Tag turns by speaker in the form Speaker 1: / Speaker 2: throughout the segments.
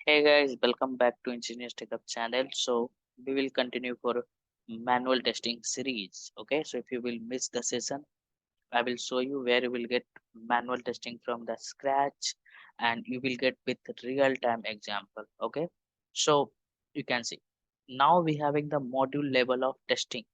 Speaker 1: Hey guys, welcome back to Ingenious TechHub channel. So we will continue for manual testing series. Okay, so if you will miss the session, I will show you where you will get manual testing from the scratch, and you will get with real-time example. Okay, so you can see now we having the module level of testing.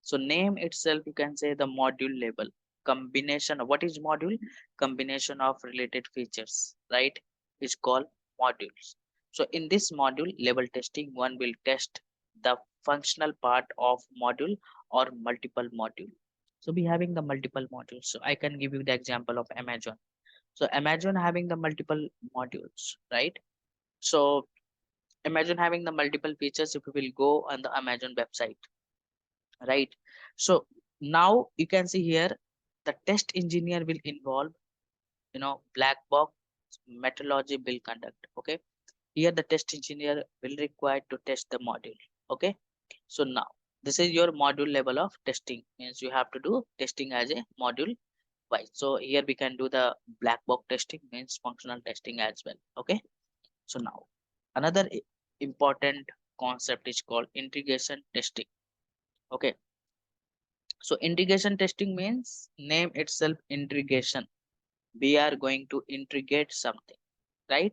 Speaker 1: So name itself, you can say the module level combination. What is module? Combination of related features, right? Is called modules. So in this module level testing, one will test the functional part of module or multiple module. So we having the multiple modules. So I can give you the example of Amazon. So Amazon having the multiple modules, right? So imagine having the multiple features if you will go on the Amazon website, right? So now you can see here the test engineer will involve, black box methodology will conduct. Okay, here the test engineer will require to test the module. Okay, so now this is your module level of testing, means you have to do testing as a module wise. So here we can do the black box testing, means functional testing as well. Okay, so now another important concept is called integration testing. Okay, so integration testing means name itself integration. We are going to integrate something, right?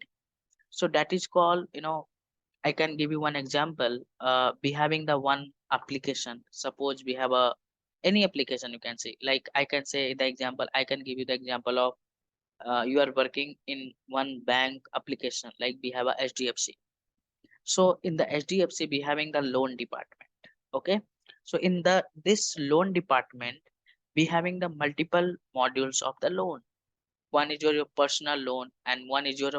Speaker 1: So that is called, I can give you one example. We having the one application. Suppose we have a any application, you can say. Like I can say the example. I can give you the example of you are working in one bank application. Like we have a HDFC. So in the HDFC, we having the loan department. Okay. So in the this loan department, we having the multiple modules of the loan. One is your personal loan, and one is your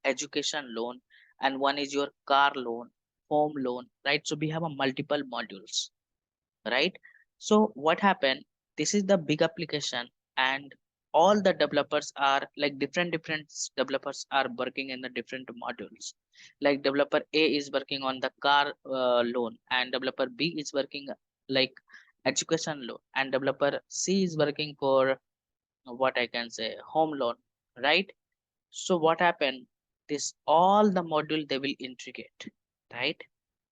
Speaker 1: education loan, and one is your car loan, home loan, right? So we have a multiple modules, right? So what happened, this is the big application, and all the developers are like different developers are working in the different modules. Like developer A is working on the car loan, and developer B is working like education loan, and developer C is working for what I can say home loan, right? So what happened, this all the module they will integrate, right?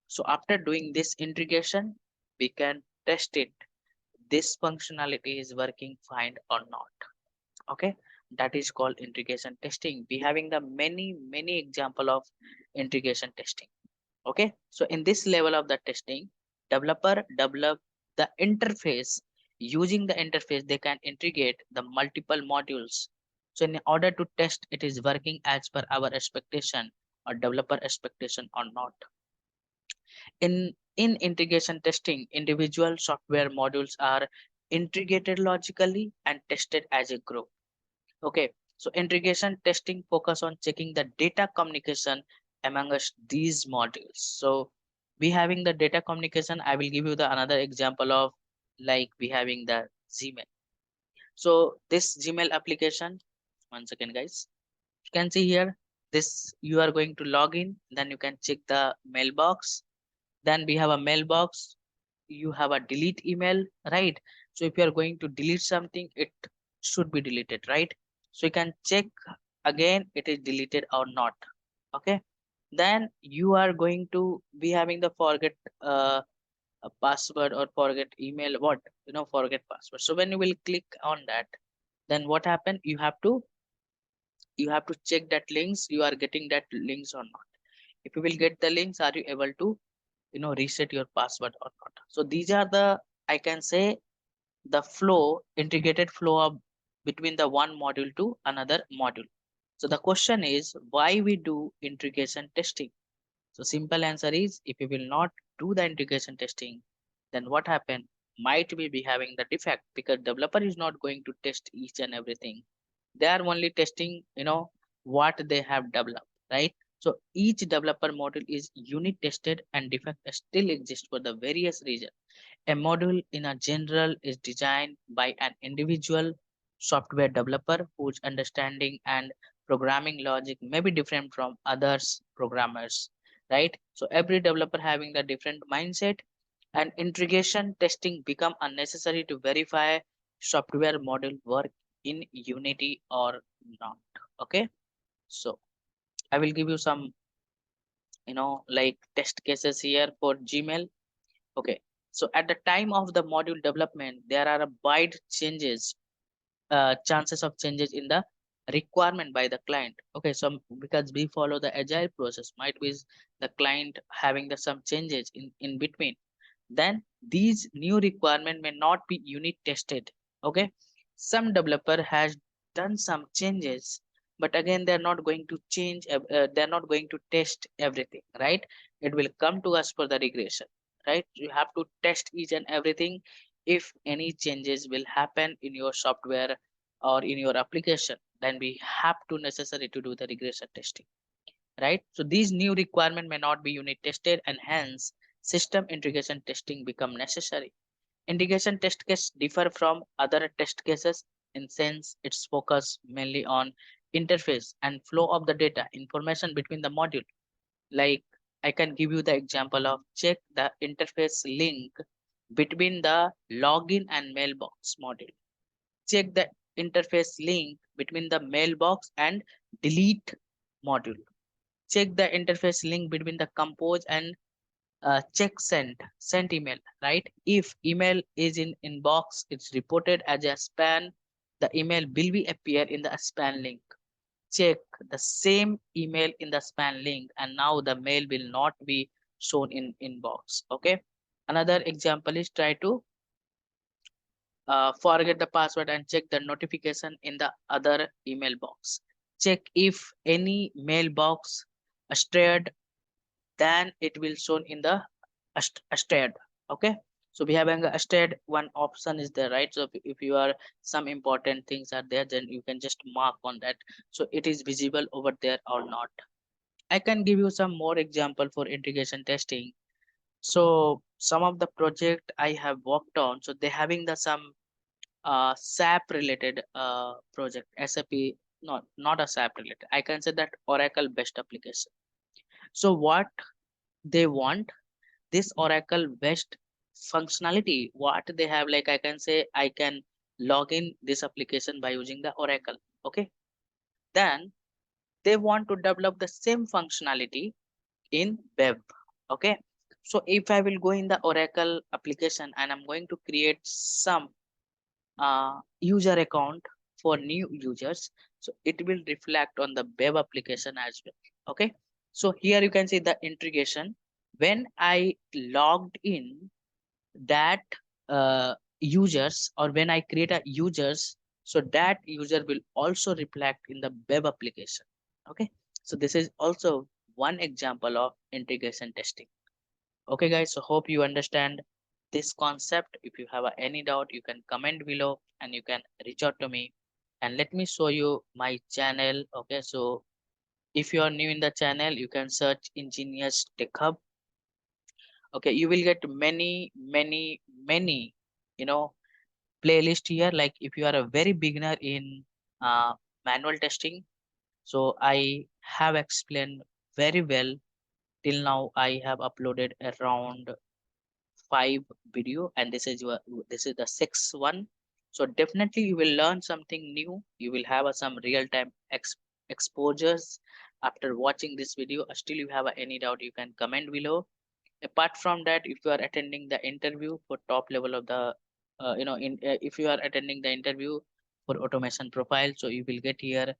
Speaker 1: So after doing this integration, we can test it. This functionality is working fine or not. Okay, that is called integration testing. We having the many example of integration testing. Okay, so in this level of the testing, developer develop the interface. Using the interface, they can integrate the multiple modules. So in order to test it is working as per our expectation or developer expectation or not. In integration testing, individual software modules are integrated logically and tested as a group. Okay, so integration testing focus on checking the data communication among us these modules. So we having the data communication. I will give you the another example of like we having the Gmail. So this Gmail application, one second guys, you can see here this you are going to log in, then you can check the mailbox. Then we have a mailbox, you have a delete email, right? So if you are going to delete something, it should be deleted, right? So you can check again it is deleted or not. Okay, then you are going to be having the forget a password or forget email, what, forget password. So when you will click on that, then what happened, you have to check that links you are getting that links or not. If you will get the links, are you able to reset your password or not? So these are the, I can say, the flow, integrated flow of between the one module to another module. So the question is why we do integration testing. So simple answer is if you will not do the integration testing, then what happen, might we be having the defect, because developer is not going to test each and everything. They are only testing what they have developed, right? So each developer module is unit tested and defect still exists for the various reasons. A module in a general is designed by an individual software developer whose understanding and programming logic may be different from others programmers, right? So every developer having the different mindset, and integration testing become unnecessary to verify software module work in Unity or not. Okay, so I will give you some like test cases here for Gmail. Okay, so at the time of the module development, there are a wide chances of changes in the requirement by the client. Okay, so because we follow the agile process, might be the client having the some changes in between, then these new requirement may not be unit tested. Okay, some developer has done some changes, but again they're not going to they're not going to test everything, right? It will come to us for the regression, right? You have to test each and everything. If any changes will happen in your software or in your application, then we have to necessary to do the regression testing, right? So these new requirement may not be unit tested, and hence system integration testing become necessary. Integration test case differ from other test cases in sense its focus mainly on interface and flow of the data information between the module. Like I can give you the example of check the interface link between the login and mailbox module. Check the interface link between the mailbox and delete module. Check the interface link between the compose and check sent email, right? If email is in inbox, it's reported as a spam, the email will be appear in the spam link. Check the same email in the spam link, and now the mail will not be shown in inbox. Okay, another example is try to forget the password and check the notification in the other email box. Check if any mailbox strayed, then it will shown in the asterisk. Okay, so we have a asterisk one option is there, right? So if you are some important things are there, then you can just mark on that, so it is visible over there or not. I can give you some more example for integration testing. So some of the project I have worked on, so they having the some SAP related project, SAP, not a SAP related, I can say that Oracle based application. So what they want, this Oracle based functionality, what they have, like I can say I can log in this application by using the Oracle. Okay, then they want to develop the same functionality in web. Okay, so if I will go in the Oracle application and I'm going to create some user account for new users, so it will reflect on the web application as well. Okay, so here you can see the integration. When I logged in that users, or when I create a users, so that user will also reflect in the web application. Okay, so this is also one example of integration testing. Okay guys, so hope you understand this concept. If you have any doubt, you can comment below and you can reach out to me, and let me show you my channel. Okay, so if you are new in the channel, you can search Ingenious TechHub. Okay, you will get many you know playlist here. Like if you are a very beginner in uh, manual testing, so I have explained very well. Till now I have uploaded around 5 video, and this is the sixth one. So definitely you will learn something new. You will have some real-time exposures after watching this video. Still you have any doubt, you can comment below. Apart from that, if you are attending the interview for top level of the if you are attending the interview for automation profile, so you will get here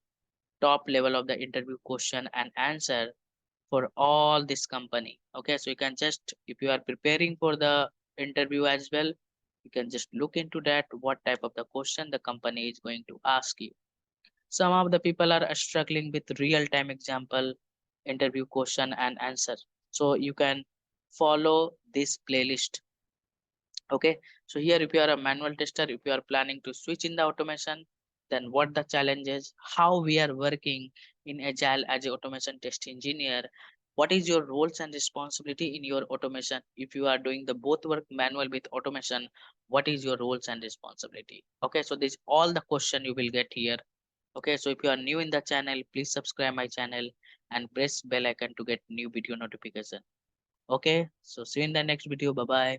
Speaker 1: top level of the interview question and answer for all this company. Okay, so you can just, if you are preparing for the interview as well, you can just look into that what type of the question the company is going to ask you. Some of the people are struggling with real time example interview question and answer, so you can follow this playlist. Okay, so here if you are a manual tester, if you are planning to switch in the automation, then what the challenges, how we are working in agile as a automation test engineer, what is your roles and responsibility in your automation. If you are doing the both work manual with automation, what is your roles and responsibility. Okay, so this all the question you will get here. Okay, so if you are new in the channel, please subscribe my channel and press bell icon to get new video notification. Okay, so see you in the next video. Bye bye.